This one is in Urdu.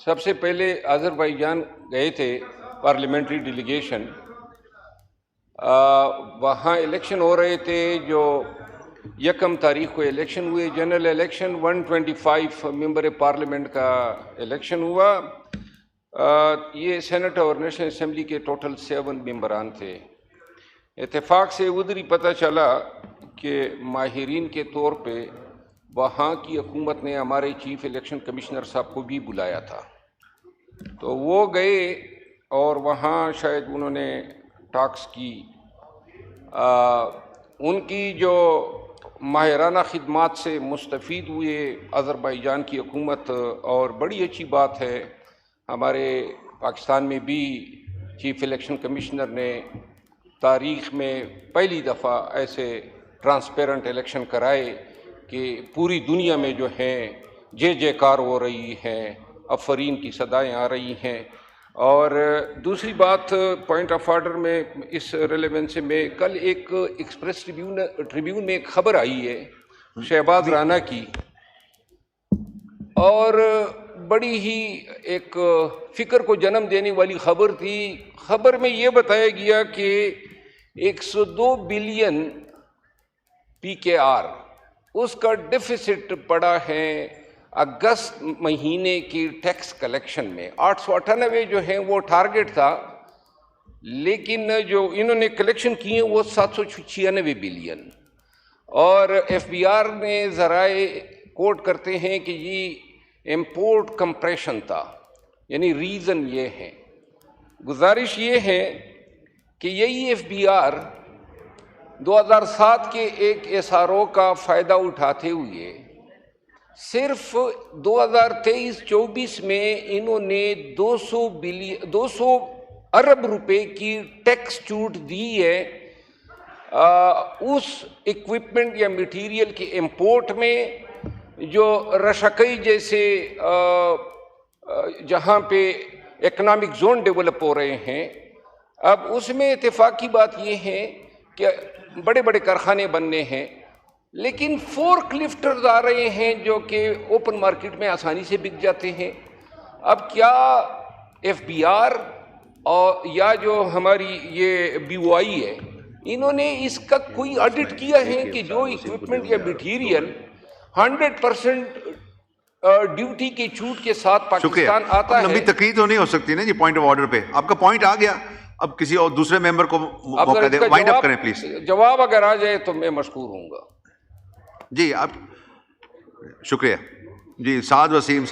سب سے پہلے آذربائیجان گئے تھے پارلیمنٹری ڈیلیگیشن. وہاں الیکشن ہو رہے تھے. جو 1 تاریخ کو الیکشن ہوئے, جنرل الیکشن, 125 ممبر پارلیمنٹ کا الیکشن ہوا. یہ سینٹ اور نیشنل اسمبلی کے ٹوٹل 7 ممبران تھے. اتفاق سے ادھر ہی پتہ چلا کہ ماہرین کے طور پہ وہاں کی حکومت نے ہمارے چیف الیکشن کمشنر صاحب کو بھی بلایا تھا. تو وہ گئے اور وہاں شاید انہوں نے ٹاکس کی. ان کی جو ماہرانہ خدمات سے مستفید ہوئے آذربائیجان کی حکومت. اور بڑی اچھی بات ہے, ہمارے پاکستان میں بھی چیف الیکشن کمشنر نے تاریخ میں پہلی دفعہ ایسے ٹرانسپیرنٹ الیکشن کرائے کہ پوری دنیا میں جو ہیں جے جے کار ہو رہی ہیں, افرین کی صدائیں آ رہی ہیں. اور دوسری بات, پوائنٹ آف آرڈر میں اس ریلیونس میں کل ایک ایکسپریس ٹریبیون میں ایک خبر آئی ہے شہباز رانا کی, اور بڑی ہی ایک فکر کو جنم دینے والی خبر تھی. خبر میں یہ بتایا گیا کہ 102 بلین PKR اس کا ڈیفیسٹ پڑا ہے اگست مہینے کی ٹیکس کلیکشن میں. 898 جو ہیں وہ ٹارگٹ تھا, لیکن جو انہوں نے کلیکشن کی ہیں وہ 796 بلین. اور FBR نے ذرائع کوٹ کرتے ہیں کہ یہ امپورٹ کمپریشن تھا. یعنی ریزن یہ ہے, گزارش یہ ہے کہ یہی FBR 2007 کے ایک SRO کا فائدہ اٹھاتے ہوئے صرف 2023-24 میں انہوں نے 200 ارب روپے کی ٹیکس چھوٹ دی ہے اس ایکوپمنٹ یا میٹیریل کی امپورٹ میں جو رشکئی جیسے جہاں پہ اکنامک زون ڈیولپ ہو رہے ہیں. اب اس میں اتفاقی بات یہ ہے کہ بڑے بڑے کارخانے بننے ہیں, لیکن فورک لفٹرز آ رہے ہیں جو کہ اوپن مارکیٹ میں آسانی سے بک جاتے ہیں. اب کیا FBR اور یا جو ہماری یہ BOI ہے, انہوں نے اس کا کوئی آڈٹ کیا ہے کہ جو ایکوپمنٹ یا مٹیریل 100% ڈیوٹی کی چھوٹ کے ساتھ پاکستان آتا ہے. لمبی تقریر تو نہیں ہو سکتی نا جی پوائنٹ آف آرڈر پہ. آپ کا پوائنٹ آ گیا, اب کسی اور دوسرے ممبر کو موقع دیں, وائنڈ اپ کریں پلیز. جواب اگر آ جائے تو میں مشکور ہوں گا. جی آپ شکریہ. جی سعد وسیم